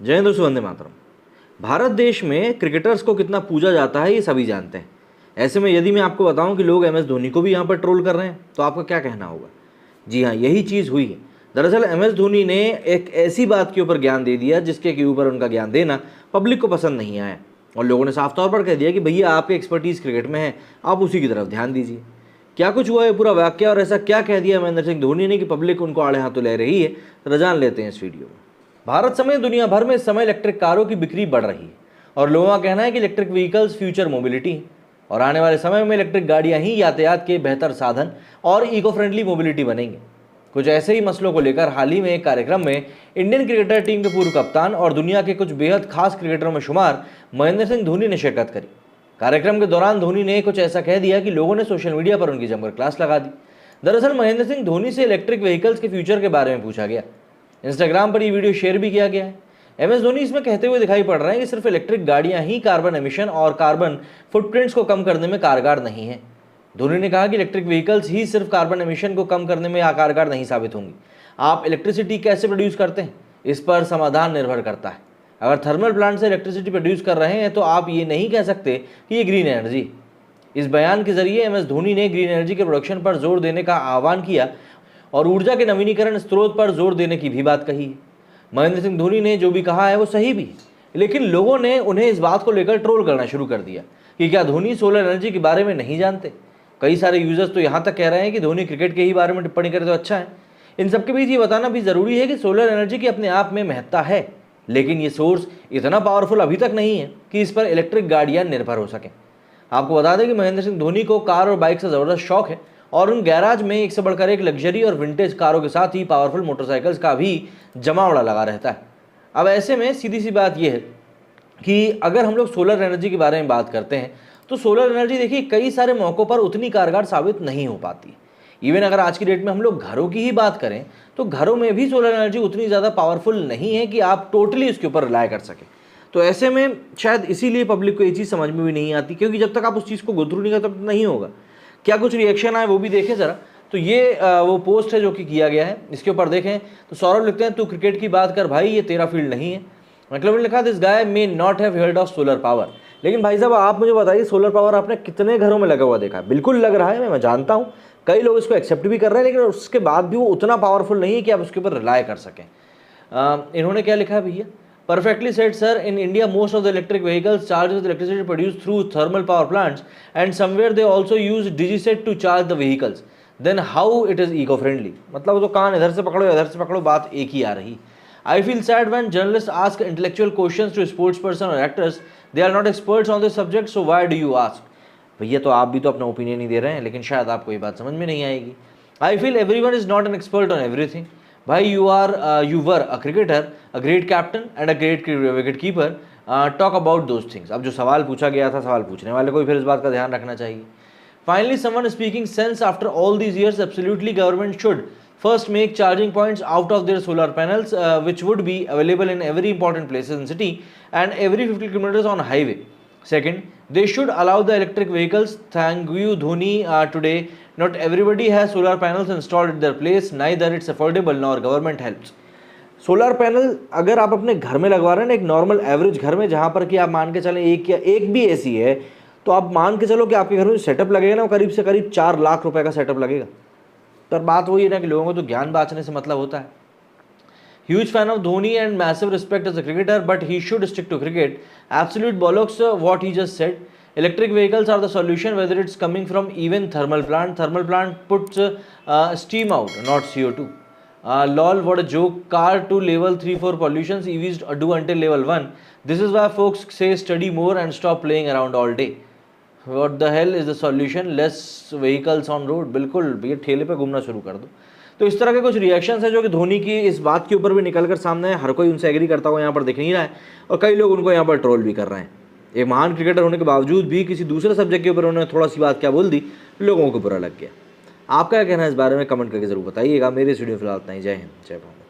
जय हिंद दोस्तों, वंदे मातरम। भारत देश में क्रिकेटर्स को कितना पूजा जाता है ये सभी जानते हैं। ऐसे में यदि मैं आपको बताऊं कि लोग MS धोनी को भी यहाँ पर ट्रोल कर रहे हैं तो आपका क्या कहना होगा? जी हाँ, यही चीज़ हुई है। दरअसल MS धोनी ने एक ऐसी बात के ऊपर ज्ञान दे दिया जिसके के ऊपर उनका ज्ञान देना पब्लिक को पसंद नहीं आया, और लोगों ने साफ तौर पर कह दिया कि भैया आपकी एक्सपर्टीज़ क्रिकेट में है, आप उसी की तरफ ध्यान दीजिए। क्या कुछ हुआ है पूरा वाक्य, और ऐसा क्या कह दिया महेंद्र सिंह धोनी ने कि पब्लिक उनको आड़े हाथों ले रही है, तो जान लेते हैं इस वीडियो में। भारत समेत दुनिया भर में इस समय इलेक्ट्रिक कारों की बिक्री बढ़ रही है और लोगों का कहना है कि इलेक्ट्रिक व्हीकल्स फ्यूचर मोबिलिटी है और आने वाले समय में इलेक्ट्रिक गाड़ियां ही यातायात के बेहतर साधन और इको फ्रेंडली मोबिलिटी बनेंगे। कुछ ऐसे ही मसलों को लेकर हाल ही में एक कार्यक्रम में इंडियन क्रिकेटर टीम के पूर्व कप्तान और दुनिया के कुछ बेहद खास क्रिकेटरों में शुमार महेंद्र सिंह धोनी ने शिरकत करी। कार्यक्रम के दौरान धोनी ने कुछ ऐसा कह दिया कि लोगों ने सोशल मीडिया पर उनकी जमकर क्लास लगा दी। दरअसल महेंद्र सिंह धोनी से इलेक्ट्रिक व्हीकल्स के फ्यूचर के बारे में पूछा गया। इंस्टाग्राम पर ये वीडियो शेयर भी किया गया है। MS धोनी इसमें कहते हुए दिखाई पड़ रहे हैं कि सिर्फ इलेक्ट्रिक गाड़ियां ही कार्बन एमिशन और कार्बन फुटप्रिंट्स को कम करने में कारगर नहीं है। धोनी ने कहा कि इलेक्ट्रिक व्हीकल्स ही सिर्फ कार्बन एमिशन को कम करने में कारगर नहीं साबित होंगी। आप इलेक्ट्रिसिटी कैसे प्रोड्यूस करते हैं इस पर समाधान निर्भर करता है। अगर थर्मल प्लांट से इलेक्ट्रिसिटी प्रोड्यूस कर रहे हैं तो आप ये नहीं कह सकते कि ये ग्रीन एनर्जी। इस बयान के जरिए MS धोनी ने ग्रीन एनर्जी के प्रोडक्शन पर जोर देने का आह्वान किया और ऊर्जा के नवीनीकरण स्रोत पर जोर देने की भी बात कही है। महेंद्र सिंह धोनी ने जो भी कहा है वो सही भी है, लेकिन लोगों ने उन्हें इस बात को लेकर ट्रोल करना शुरू कर दिया कि क्या धोनी सोलर एनर्जी के बारे में नहीं जानते। कई सारे यूजर्स तो यहाँ तक कह रहे हैं कि धोनी क्रिकेट के ही बारे में टिप्पणी करे तो अच्छा है। इन सबके बीच ये बताना भी ज़रूरी है कि सोलर एनर्जी की अपने आप में महत्ता है, लेकिन ये सोर्स इतना पावरफुल अभी तक नहीं है कि इस पर इलेक्ट्रिक गाड़ियाँ निर्भर हो सकें। आपको बता दें कि महेंद्र सिंह धोनी को कार और बाइक से ज़बरदस्त शौक है और उन गैराज में एक से बढ़कर एक लग्जरी और विंटेज कारों के साथ ही पावरफुल मोटरसाइकिल्स का भी जमावड़ा लगा रहता है। अब ऐसे में सीधी सी बात यह है कि अगर हम लोग सोलर एनर्जी के बारे में बात करते हैं तो सोलर एनर्जी देखिए कई सारे मौक़ों पर उतनी कारगर साबित नहीं हो पाती। इवन अगर आज की डेट में हम लोग घरों की ही बात करें तो घरों में भी सोलर एनर्जी उतनी ज़्यादा पावरफुल नहीं है कि आप टोटली उसके ऊपर रिलाय कर सकें। तो ऐसे में शायद इसीलिए पब्लिक को ये चीज़ समझ में भी नहीं आती, क्योंकि जब तक आप उस चीज़ को गो थ्रू नहीं करते तब तक नहीं होगा। क्या कुछ रिएक्शन आए वो भी देखें ज़रा। तो ये वो पोस्ट है जो कि किया गया है, इसके ऊपर देखें तो सौरभ लिखते हैं, तू क्रिकेट की बात कर भाई, ये तेरा फील्ड नहीं है। मतलब ने लिखा, this guy may not have heard of solar power. लेकिन भाई साहब आप मुझे बताइए, सोलर पावर आपने कितने घरों में लगा हुआ देखा है? बिल्कुल लग रहा है, मैं जानता हूँ कई लोग इसको एक्सेप्ट भी कर रहे हैं, लेकिन उसके बाद भी वो उतना पावरफुल नहीं है कि आप उसके ऊपर रिलाय कर सकें। इन्होंने क्या लिखा है भैया, perfectly said sir, in India most of the electric vehicles charge with electricity produced through thermal power plants and somewhere they also use DigiSet to charge the vehicles, then how it is eco friendly? मतलब तो कान इधर से पकड़ो इधर से पकड़ो, बात एक ही आ रही। I feel sad when journalists ask intellectual questions to sports person or actors, they are not experts on this subject, so why do you ask? भैया तो आप भी तो अपना ओपिनियन नहीं दे रहे हैं, लेकिन शायद आपको ये बात समझ में नहीं आएगी। I feel everyone is not an expert on everything. भाई you were a cricketer, a great captain and a great wicket keeper. Talk about those things. अब जो सवाल पूछा गया था, सवाल पूछने वाले को भी फिर इस बात का ध्यान रखना चाहिए। Finally, someone speaking sense after all these years. Absolutely, government should first make charging points out of their solar panels, which would be available in every important places in city and every 50 kilometers on highway. Second, they should allow the electric vehicles. Thank you, Dhoni. Today, not everybody has solar panels installed at their place. Neither it's affordable nor government helps. Solar panel अगर आप अपने घर में लगवा रहे हैं ना, एक नॉर्मल एवरेज घर में जहाँ पर कि आप मान के चलें एक भी AC है, तो आप मान के चलो कि आपके घर में सेटअप लगेगा ना, वो करीब से करीब 4 लाख रुपए का सेटअप लगेगा। तो बात वही है ना कि लोगों को तो ज्ञान बांटने से मतलब होता है। Huge fan of Dhoni and massive respect as a cricketer, but he should stick to cricket. Absolute bollocks what he just said. Electric vehicles are the solution, whether it's coming from even thermal plant. Thermal plant puts steam out, not CO2. Lol, what a joke. Car to level 3-4 pollutions, EVs do until level 1. This is why folks say study more and stop playing around all day. What the hell is the solution? Less vehicles on road. बिल्कुल भैया ठेले पे घूमना शुरू कर दो। तो इस तरह के कुछ रिएक्शंस हैं जो कि धोनी की इस बात के ऊपर भी निकल कर सामने है। हर कोई उनसे एग्री करता हुआ यहाँ पर दिख नहीं रहा है और कई लोग उनको यहाँ पर ट्रोल भी कर रहे हैं। एक महान क्रिकेटर होने के बावजूद भी किसी दूसरे सब्जेक्ट के ऊपर उन्होंने थोड़ा सी बात क्या बोल दी, लोगों को बुरा लग गया। आपका क्या कहना है इस बारे में कमेंट करके जरूर बताइएगा। मेरे इस वीडियो फिलहाल इतना ही। जय हिंद, जय भारत।